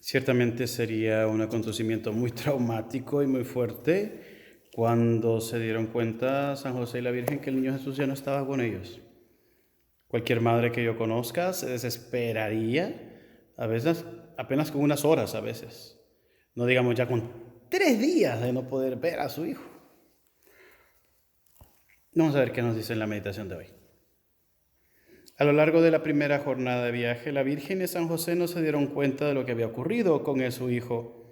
Ciertamente sería un acontecimiento muy traumático y muy fuerte cuando se dieron cuenta San José y la Virgen que el niño Jesús ya no estaba con ellos. Cualquier madre que yo conozca se desesperaría, a veces apenas con unas horas a veces. No digamos ya con 3 días de no poder ver a su hijo. Vamos a ver qué nos dice en la meditación de hoy. A lo largo de la primera jornada de viaje, la Virgen y San José no se dieron cuenta de lo que había ocurrido con su hijo.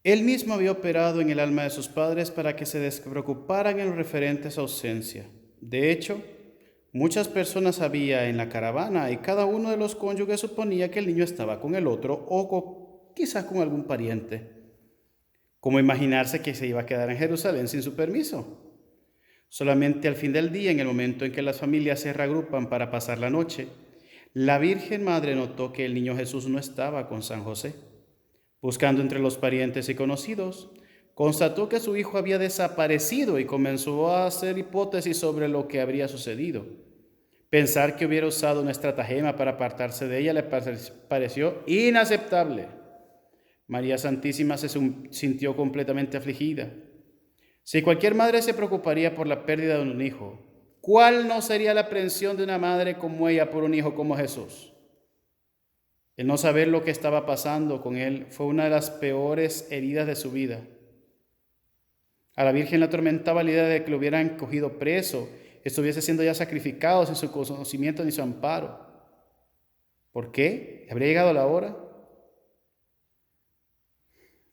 Él mismo había operado en el alma de sus padres para que se despreocuparan en lo referente a su ausencia. De hecho, muchas personas había en la caravana y cada uno de los cónyuges suponía que el niño estaba con el otro o quizás con algún pariente. ¿Cómo imaginarse que se iba a quedar en Jerusalén sin su permiso? Solamente al fin del día, en el momento en que las familias se reagrupan para pasar la noche, la Virgen Madre notó que el niño Jesús no estaba con San José. Buscando entre los parientes y conocidos, constató que su hijo había desaparecido y comenzó a hacer hipótesis sobre lo que habría sucedido. Pensar que hubiera usado una estratagema para apartarse de ella le pareció inaceptable. María Santísima se sintió completamente afligida. Si cualquier madre se preocuparía por la pérdida de un hijo, ¿cuál no sería la aprensión de una madre como ella por un hijo como Jesús? El no saber lo que estaba pasando con él fue una de las peores heridas de su vida. A la Virgen le atormentaba la idea de que lo hubieran cogido preso, estuviese siendo ya sacrificado sin su conocimiento ni su amparo. ¿Por qué? ¿Habría llegado la hora?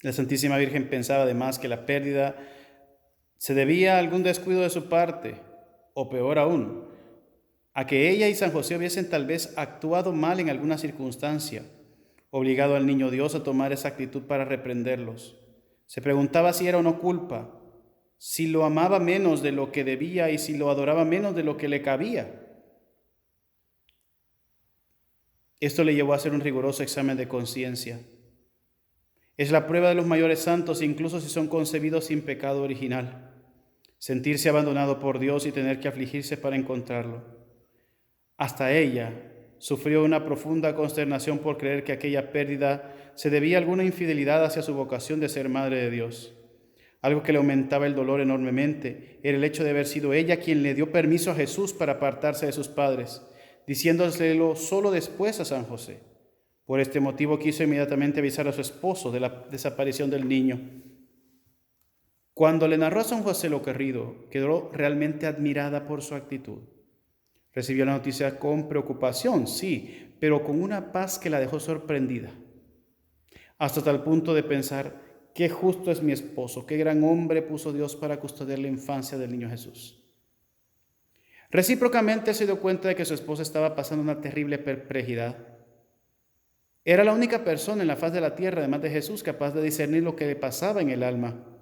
La Santísima Virgen pensaba además que la pérdida se debía a algún descuido de su parte, o peor aún, a que ella y San José hubiesen tal vez actuado mal en alguna circunstancia, obligado al niño Dios a tomar esa actitud para reprenderlos. Se preguntaba si era o no culpa, si lo amaba menos de lo que debía y si lo adoraba menos de lo que le cabía. Esto le llevó a hacer un riguroso examen de conciencia. Es la prueba de los mayores santos, incluso si son concebidos sin pecado original. Sentirse abandonado por Dios y tener que afligirse para encontrarlo. Hasta ella sufrió una profunda consternación por creer que aquella pérdida se debía a alguna infidelidad hacia su vocación de ser madre de Dios. Algo que le aumentaba el dolor enormemente era el hecho de haber sido ella quien le dio permiso a Jesús para apartarse de sus padres, diciéndoselo solo después a San José. Por este motivo quiso inmediatamente avisar a su esposo de la desaparición del niño. Cuando le narró a San José lo ocurrido, quedó realmente admirada por su actitud. Recibió la noticia con preocupación, sí, pero con una paz que la dejó sorprendida, hasta tal punto de pensar: qué justo es mi esposo, qué gran hombre puso Dios para custodiar la infancia del niño Jesús. Recíprocamente se dio cuenta de que su esposa estaba pasando una terrible perplejidad. Era la única persona en la faz de la tierra, además de Jesús, capaz de discernir lo que le pasaba en el alma.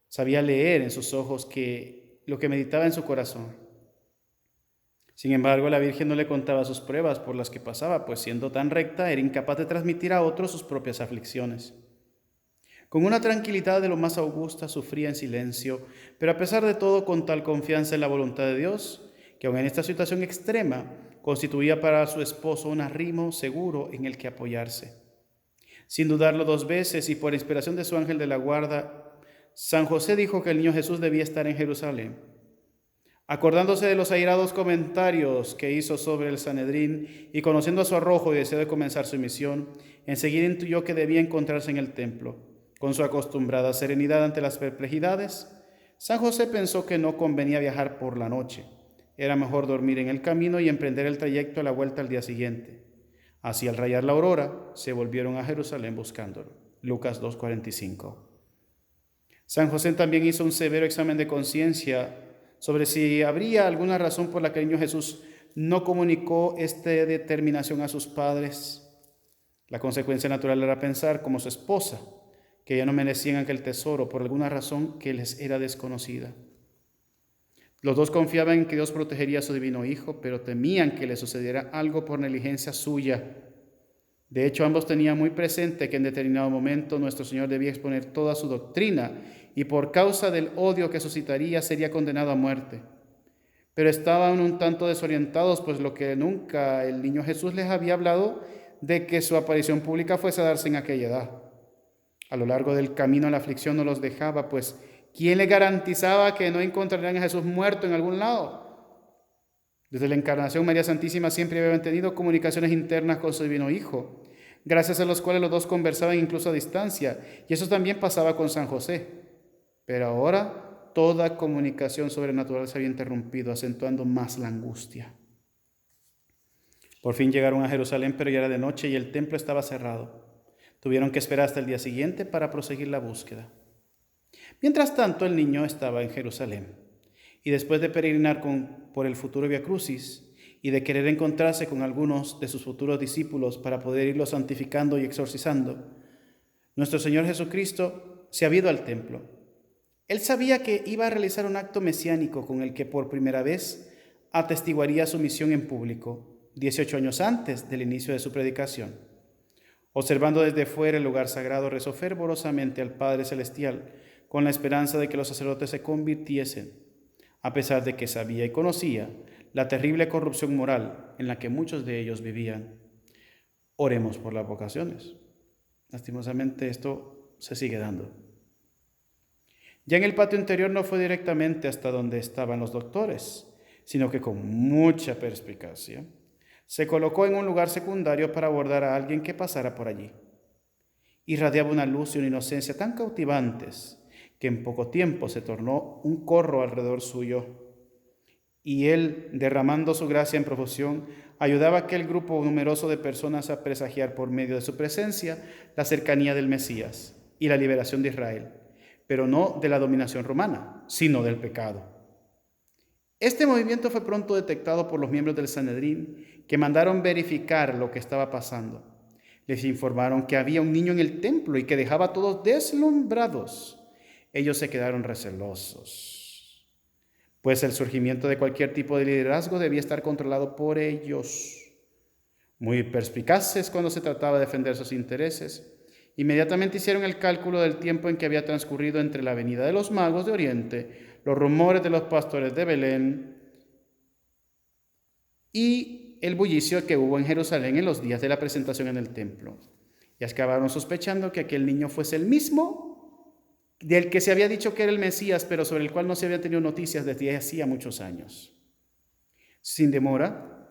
Sabía leer en sus ojos lo que meditaba en su corazón. Sin embargo, la Virgen no le contaba sus pruebas por las que pasaba, pues siendo tan recta, era incapaz de transmitir a otros sus propias aflicciones. Con una tranquilidad de lo más augusta, sufría en silencio, pero a pesar de todo con tal confianza en la voluntad de Dios, que aun en esta situación extrema, constituía para su esposo un arrimo seguro en el que apoyarse. Sin dudarlo 2 veces y por inspiración de su ángel de la guarda, San José dijo que el niño Jesús debía estar en Jerusalén. Acordándose de los airados comentarios que hizo sobre el Sanedrín y conociendo su arrojo y deseo de comenzar su misión, enseguida intuyó que debía encontrarse en el templo. Con su acostumbrada serenidad ante las perplejidades, San José pensó que no convenía viajar por la noche. Era mejor dormir en el camino y emprender el trayecto a la vuelta al día siguiente. Así, al rayar la aurora, se volvieron a Jerusalén buscándolo. Lucas 2:45. San José también hizo un severo examen de conciencia sobre si habría alguna razón por la que el niño Jesús no comunicó esta determinación a sus padres. La consecuencia natural era pensar, como su esposa, que ya no merecían aquel tesoro por alguna razón que les era desconocida. Los dos confiaban en que Dios protegería a su divino Hijo, pero temían que le sucediera algo por negligencia suya. De hecho, ambos tenían muy presente que en determinado momento nuestro Señor debía exponer toda su doctrina y por causa del odio que suscitaría sería condenado a muerte. Pero estaban un tanto desorientados, pues lo que nunca el niño Jesús les había hablado de que su aparición pública fuese a darse en aquella edad. A lo largo del camino la aflicción no los dejaba, pues ¿quién le garantizaba que no encontrarían a Jesús muerto en algún lado? Desde la encarnación, María Santísima siempre había mantenido comunicaciones internas con su divino Hijo, gracias a los cuales los dos conversaban incluso a distancia, y eso también pasaba con San José. Pero ahora toda comunicación sobrenatural se había interrumpido, acentuando más la angustia. Por fin llegaron a Jerusalén, pero ya era de noche y el templo estaba cerrado. Tuvieron que esperar hasta el día siguiente para proseguir la búsqueda. Mientras tanto, el niño estaba en Jerusalén. Y después de peregrinar por el futuro Via Crucis y de querer encontrarse con algunos de sus futuros discípulos para poder irlos santificando y exorcizando, nuestro Señor Jesucristo se había ido al templo. Él sabía que iba a realizar un acto mesiánico con el que por primera vez atestiguaría su misión en público, 18 años antes del inicio de su predicación. Observando desde fuera el lugar sagrado, rezó fervorosamente al Padre Celestial con la esperanza de que los sacerdotes se convirtiesen, a pesar de que sabía y conocía la terrible corrupción moral en la que muchos de ellos vivían. Oremos por las vocaciones. Lastimosamente esto se sigue dando. Ya en el patio interior no fue directamente hasta donde estaban los doctores, sino que con mucha perspicacia se colocó en un lugar secundario para abordar a alguien que pasara por allí. Irradiaba una luz y una inocencia tan cautivantes que en poco tiempo se tornó un corro alrededor suyo, y él, derramando su gracia en profusión, ayudaba a aquel grupo numeroso de personas a presagiar por medio de su presencia la cercanía del Mesías y la liberación de Israel, pero no de la dominación romana, sino del pecado. Este movimiento fue pronto detectado por los miembros del Sanedrín, que mandaron verificar lo que estaba pasando. Les informaron que había un niño en el templo y que dejaba a todos deslumbrados. Ellos se quedaron recelosos, pues el surgimiento de cualquier tipo de liderazgo debía estar controlado por ellos. Muy perspicaces cuando se trataba de defender sus intereses, inmediatamente hicieron el cálculo del tiempo en que había transcurrido entre la venida de los magos de Oriente, los rumores de los pastores de Belén y el bullicio que hubo en Jerusalén en los días de la presentación en el templo. Y acabaron sospechando que aquel niño fuese el mismo del que se había dicho que era el Mesías, pero sobre el cual no se había tenido noticias desde hacía muchos años. Sin demora,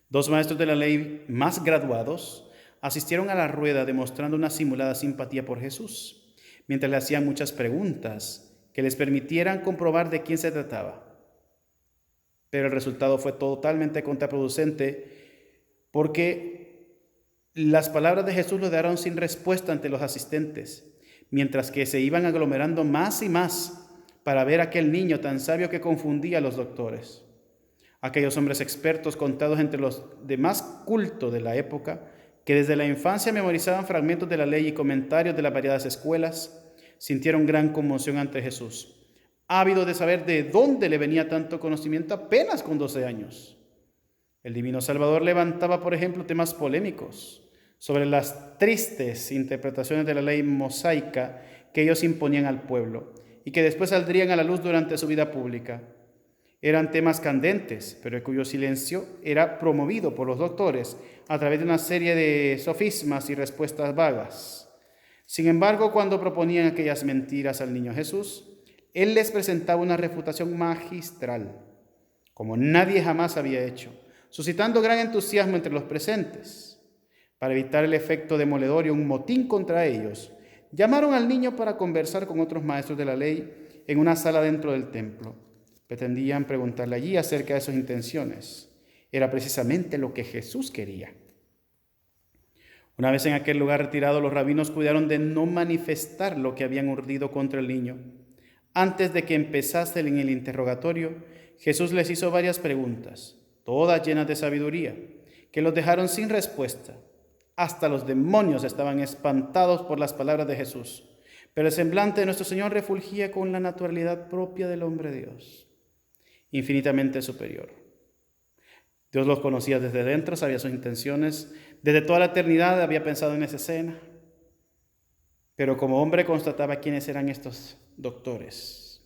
dos maestros de la ley más graduados asistieron a la rueda demostrando una simulada simpatía por Jesús, mientras le hacían muchas preguntas que les permitieran comprobar de quién se trataba. Pero el resultado fue totalmente contraproducente porque las palabras de Jesús lo dejaron sin respuesta ante los asistentes, mientras que se iban aglomerando más y más para ver a aquel niño tan sabio que confundía a los doctores. Aquellos hombres expertos contados entre los de más culto de la época, que desde la infancia memorizaban fragmentos de la ley y comentarios de las variadas escuelas, sintieron gran conmoción ante Jesús, ávidos de saber de dónde le venía tanto conocimiento apenas con 12 años. El Divino Salvador levantaba, por ejemplo, temas polémicos sobre las tristes interpretaciones de la ley mosaica que ellos imponían al pueblo y que después saldrían a la luz durante su vida pública. Eran temas candentes, pero cuyo silencio era promovido por los doctores a través de una serie de sofismas y respuestas vagas. Sin embargo, cuando proponían aquellas mentiras al niño Jesús, él les presentaba una refutación magistral, como nadie jamás había hecho, suscitando gran entusiasmo entre los presentes. Para evitar el efecto demoledor y un motín contra ellos, llamaron al niño para conversar con otros maestros de la ley en una sala dentro del templo. Pretendían preguntarle allí acerca de sus intenciones. Era precisamente lo que Jesús quería. Una vez en aquel lugar retirado, los rabinos cuidaron de no manifestar lo que habían urdido contra el niño. Antes de que empezase en el interrogatorio, Jesús les hizo varias preguntas, todas llenas de sabiduría, que los dejaron sin respuesta. Hasta los demonios estaban espantados por las palabras de Jesús, pero el semblante de nuestro Señor refulgía con la naturalidad propia del hombre Dios, infinitamente superior. Dios los conocía desde dentro, sabía sus intenciones, desde toda la eternidad había pensado en esa escena, pero como hombre constataba quiénes eran estos doctores.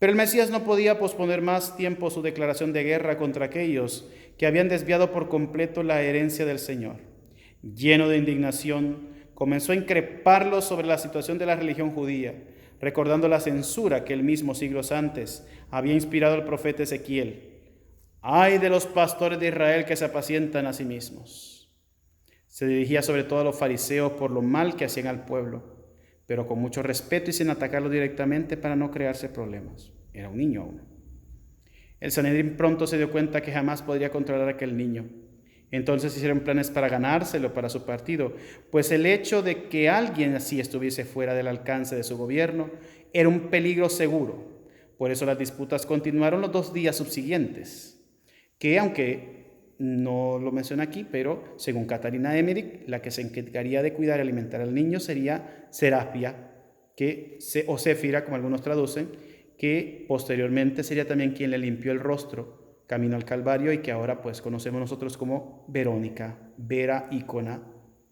Pero el Mesías no podía posponer más tiempo su declaración de guerra contra aquellos que habían desviado por completo la herencia del Señor. Lleno de indignación, comenzó a increparlos sobre la situación de la religión judía, recordando la censura que él mismo siglos antes había inspirado al profeta Ezequiel. ¡Ay de los pastores de Israel que se apacientan a sí mismos! Se dirigía sobre todo a los fariseos por lo mal que hacían al pueblo, pero con mucho respeto y sin atacarlo directamente para no crearse problemas. Era un niño aún. El Sanedrín pronto se dio cuenta que jamás podría controlar a aquel niño. Entonces hicieron planes para ganárselo para su partido, pues el hecho de que alguien así estuviese fuera del alcance de su gobierno era un peligro seguro. Por eso las disputas continuaron los 2 días subsiguientes, que aunque no lo menciona aquí, pero según Catarina Emmerich, la que se encargaría de cuidar y alimentar al niño sería Serapia, o Céfira, como algunos traducen, que posteriormente sería también quien le limpió el rostro camino al Calvario y que ahora pues conocemos nosotros como Verónica, vera icona,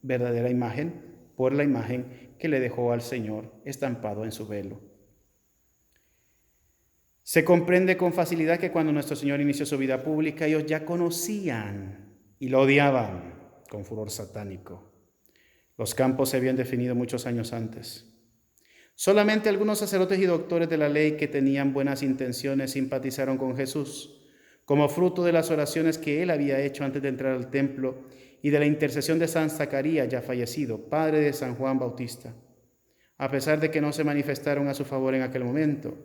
verdadera imagen, por la imagen que le dejó al Señor estampado en su velo. Se comprende con facilidad que cuando nuestro Señor inició su vida pública, ellos ya conocían y lo odiaban con furor satánico. Los campos se habían definido muchos años antes. Solamente algunos sacerdotes y doctores de la ley que tenían buenas intenciones simpatizaron con Jesús, como fruto de las oraciones que él había hecho antes de entrar al templo y de la intercesión de San Zacarías, ya fallecido, padre de San Juan Bautista. A pesar de que no se manifestaron a su favor en aquel momento,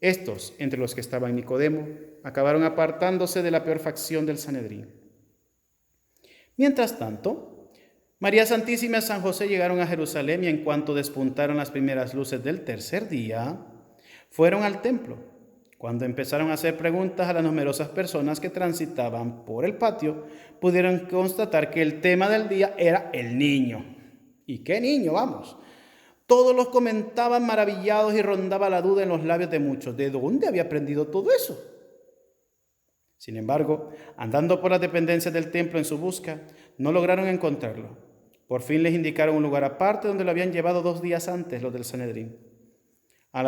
estos, entre los que estaban Nicodemo, acabaron apartándose de la peor facción del Sanedrín. Mientras tanto, María Santísima y San José llegaron a Jerusalén y en cuanto despuntaron las primeras luces del tercer día, fueron al templo. Cuando empezaron a hacer preguntas a las numerosas personas que transitaban por el patio, pudieron constatar que el tema del día era el niño. ¿Y qué niño? Vamos. Todos los comentaban maravillados y rondaba la duda en los labios de muchos. ¿De dónde había aprendido todo eso? Sin embargo, andando por las dependencias del templo en su busca, no lograron encontrarlo. Por fin les indicaron un lugar aparte donde lo habían llevado 2 días antes los del Sanedrín. Al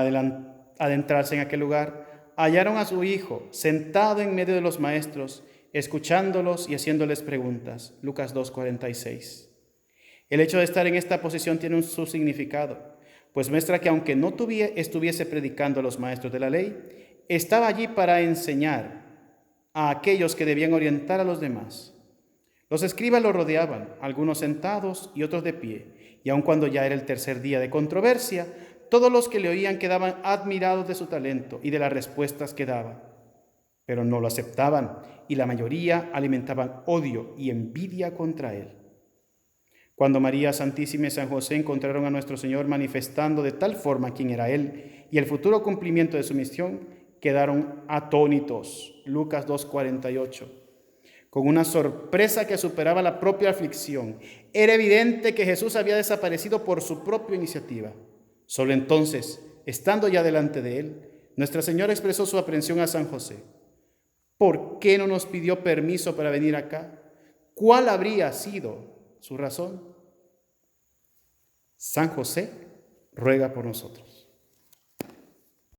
adentrarse en aquel lugar, hallaron a su hijo sentado en medio de los maestros, escuchándolos y haciéndoles preguntas. Lucas 2:46. El hecho de estar en esta posición tiene su significado, pues muestra que aunque no estuviese predicando a los maestros de la ley, estaba allí para enseñar a aquellos que debían orientar a los demás. Los escribas lo rodeaban, algunos sentados y otros de pie, y aun cuando ya era el tercer día de controversia, todos los que le oían quedaban admirados de su talento y de las respuestas que daba, pero no lo aceptaban y la mayoría alimentaban odio y envidia contra él. Cuando María Santísima y San José encontraron a nuestro Señor manifestando de tal forma quién era Él y el futuro cumplimiento de su misión, quedaron atónitos. Lucas 2:48. Con una sorpresa que superaba la propia aflicción. Era evidente que Jesús había desaparecido por su propia iniciativa. Solo entonces, estando ya delante de él, Nuestra Señora expresó su aprehensión a San José. ¿Por qué no nos pidió permiso para venir acá? ¿Cuál habría sido su razón? San José ruega por nosotros.